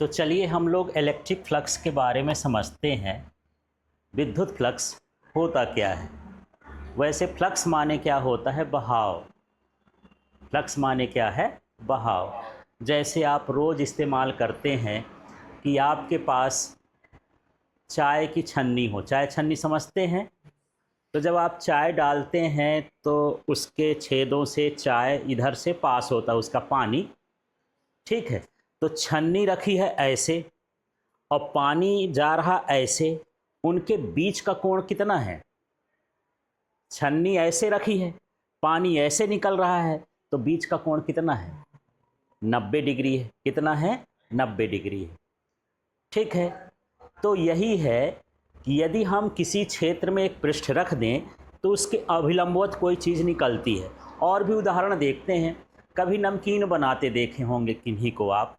तो चलिए हम लोग इलेक्ट्रिक फ्लक्स के बारे में समझते हैं। विद्युत फ्लक्स होता क्या है? वैसे फ्लक्स माने क्या होता है? बहाव। फ्लक्स माने क्या है? बहाव। जैसे आप रोज़ इस्तेमाल करते हैं कि आपके पास चाय की छन्नी हो। चाय छन्नी समझते हैं? तो जब आप चाय डालते हैं तो उसके छेदों से चाय इधर से पास होता है, उसका पानी। ठीक है, तो छन्नी रखी है ऐसे और पानी जा रहा ऐसे, उनके बीच का कोण कितना है? छन्नी ऐसे रखी है, पानी ऐसे निकल रहा है, तो बीच का कोण कितना है? 90 डिग्री है। कितना है? 90 डिग्री है। ठीक है, तो यही है कि यदि हम किसी क्षेत्र में एक पृष्ठ रख दें तो उसके अभिलंबवत कोई चीज़ निकलती है। और भी उदाहरण देखते हैं। कभी नमकीन बनाते देखे होंगे किन्हीं को आप,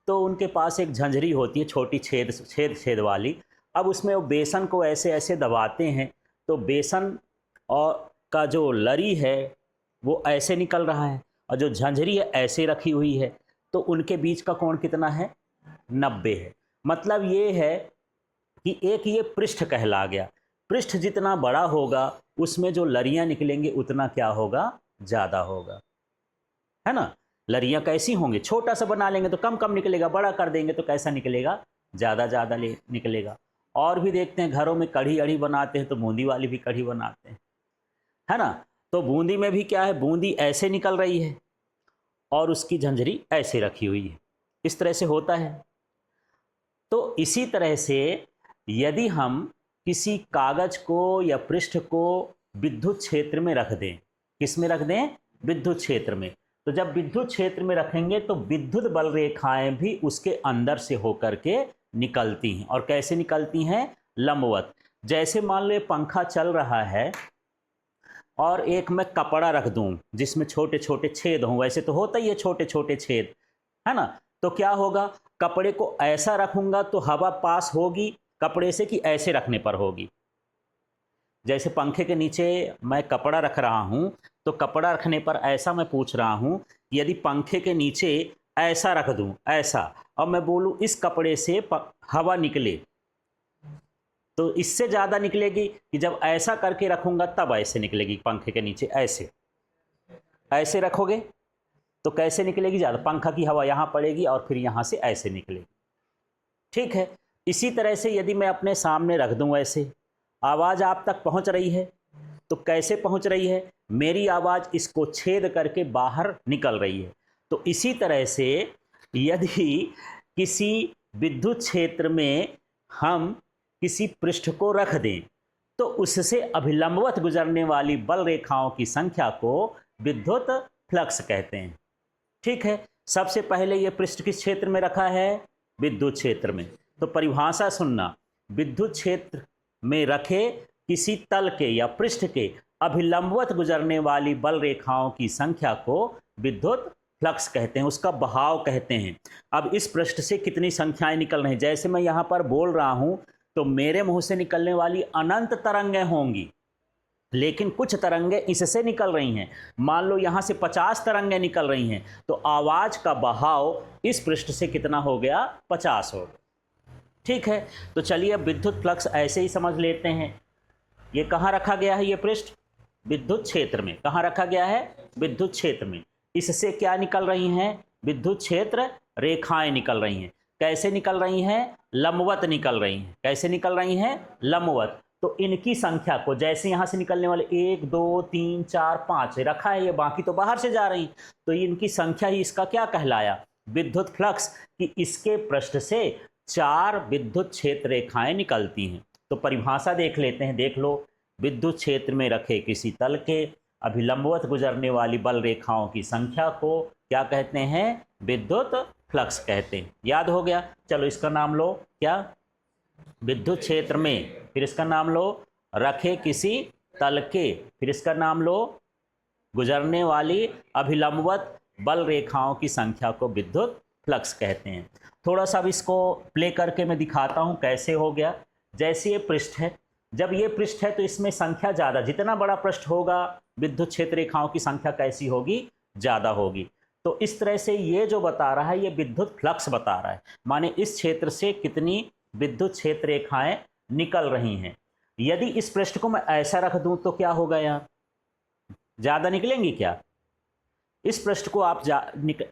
तो उनके पास एक झंझरी होती है छोटी, छेद छेद छेद वाली। अब उसमें वो बेसन को ऐसे ऐसे दबाते हैं तो बेसन और का जो लरी है वो ऐसे निकल रहा है और जो झंझरी है ऐसे रखी हुई है, तो उनके बीच का कोण कितना है? 90 है। मतलब ये है कि एक ये पृष्ठ कहला गया। पृष्ठ जितना बड़ा होगा उसमें जो लरियां निकलेंगे उतना क्या होगा? ज़्यादा होगा, है ना। लरियां कैसी होंगी? छोटा सा बना लेंगे तो कम कम निकलेगा, बड़ा कर देंगे तो कैसा निकलेगा? ज़्यादा ज़्यादा निकलेगा। और भी देखते हैं, घरों में कढ़ी अढ़ी बनाते हैं तो बूंदी वाली भी कढ़ी बनाते हैं, है ना। तो बूंदी में भी क्या है? बूंदी ऐसे निकल रही है और उसकी झंझरी ऐसे रखी हुई है। इस तरह से होता है। तो इसी तरह से यदि हम किसी कागज को या पृष्ठ को विद्युत क्षेत्र में रख दें, किस में रख दें? विद्युत क्षेत्र में। तो जब विद्युत क्षेत्र में रखेंगे तो विद्युत बल रेखाएं भी उसके अंदर से होकर के निकलती हैं। और कैसे निकलती हैं? लंबवत। जैसे मान लो पंखा चल रहा है और एक मैं कपड़ा रख दूं जिसमें छोटे छोटे छेद हों, वैसे तो होता ही है छोटे छोटे छेद, है ना। तो क्या होगा? कपड़े को ऐसा रखूंगा तो हवा पास होगी कपड़े से, कि ऐसे रखने पर होगी? जैसे पंखे के नीचे मैं कपड़ा रख रहा हूं, तो कपड़ा रखने पर ऐसा मैं पूछ रहा हूं कि यदि पंखे के नीचे ऐसा रख दूं, ऐसा, और मैं बोलूं इस कपड़े से हवा निकले, तो इससे ज़्यादा निकलेगी कि जब ऐसा करके रखूंगा तब ऐसे निकलेगी। पंखे के नीचे ऐसे ऐसे रखोगे तो कैसे निकलेगी? ज़्यादा। पंखा की हवा यहाँ पड़ेगी और फिर यहाँ से ऐसे निकलेगी। ठीक है, इसी तरह से यदि मैं अपने सामने रख दूं ऐसे, आवाज़ आप तक पहुँच रही है, तो कैसे पहुँच रही है? मेरी आवाज़ इसको छेद करके बाहर निकल रही है। तो इसी तरह से यदि किसी विद्युत क्षेत्र में हम किसी पृष्ठ को रख दें तो उससे अभिलंबवत गुजरने वाली बल रेखाओं की संख्या को विद्युत फ्लक्स कहते हैं। ठीक है, सबसे पहले यह पृष्ठ किस क्षेत्र में रखा है? विद्युत क्षेत्र में। तो परिभाषा सुनना, विद्युत क्षेत्र में रखे किसी तल के या पृष्ठ के अभिलंबवत गुजरने वाली बल रेखाओं की संख्या को विद्युत फ्लक्स कहते हैं, उसका बहाव कहते हैं। अब इस पृष्ठ से कितनी संख्याएं निकल रही हैं? जैसे मैं यहां पर बोल रहा हूं तो मेरे मुंह से निकलने वाली अनंत तरंगें होंगी, लेकिन कुछ तरंगें इससे निकल रही हैं। मान लो यहां से 50 तरंगें निकल रही हैं, तो आवाज का बहाव इस पृष्ठ से कितना हो गया? 50 हो गया। ठीक है, तो चलिए अब विद्युत फ्लक्स ऐसे ही समझ लेते हैं। ये कहाँ रखा गया है? ये पृष्ठ विद्युत क्षेत्र में। कहाँ रखा गया है? विद्युत क्षेत्र में। इससे क्या निकल रही हैं? विद्युत क्षेत्र रेखाएं निकल रही हैं। कैसे निकल रही हैं? लंबवत निकल रही हैं। कैसे निकल रही हैं? लंबवत। तो इनकी संख्या को, जैसे यहां से निकलने वाले 1 2 3 4 5 रखा है, ये बाकी तो बाहर से जा रही, तो इनकी संख्या ही इसका क्या कहलाया? विद्युत फ्लक्स। कि इसके पृष्ठ से 4 विद्युत क्षेत्र रेखाएं निकलती हैं। तो परिभाषा देख लेते हैं, देख लो। विद्युत क्षेत्र में रखे किसी तल के अभिलंबवत गुजरने वाली बल रेखाओं की संख्या को क्या कहते हैं? विद्युत फ्लक्स कहते हैं। याद हो गया? चलो इसका नाम लो, क्या? विद्युत क्षेत्र में, फिर इसका नाम लो रखे किसी तल के, फिर इसका नाम लो गुजरने वाली अभिलंबवत बल रेखाओं की संख्या को विद्युत फ्लक्स कहते हैं। थोड़ा सा अब इसको प्ले करके मैं दिखाता हूं कैसे हो गया। जैसे ये पृष्ठ है, जब ये पृष्ठ है तो इसमें संख्या ज़्यादा, जितना बड़ा पृष्ठ होगा विद्युत क्षेत्र रेखाओं की संख्या कैसी होगी? ज़्यादा होगी। तो इस तरह से ये जो बता रहा है ये विद्युत फ्लक्स बता रहा है, माने इस क्षेत्र से कितनी विद्युत क्षेत्र रेखाएं निकल रही हैं। यदि इस पृष्ठ को मैं ऐसा रख दूं तो क्या होगा यार, ज़्यादा निकलेंगी क्या? इस पृष्ठ को आप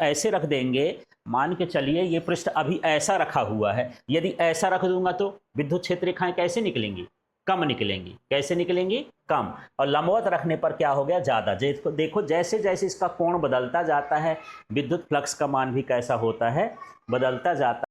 ऐसे रख देंगे, मान के चलिए ये पृष्ठ अभी ऐसा रखा हुआ है, यदि ऐसा रख दूंगा तो विद्युत क्षेत्र रेखाएं कैसे निकलेंगी? कम निकलेंगी। कैसे निकलेंगी? कम। और लंबवत रखने पर क्या हो गया? ज़्यादा। देखो जैसे जैसे इसका कोण बदलता जाता है विद्युत फ्लक्स का मान भी कैसा होता है? बदलता जाता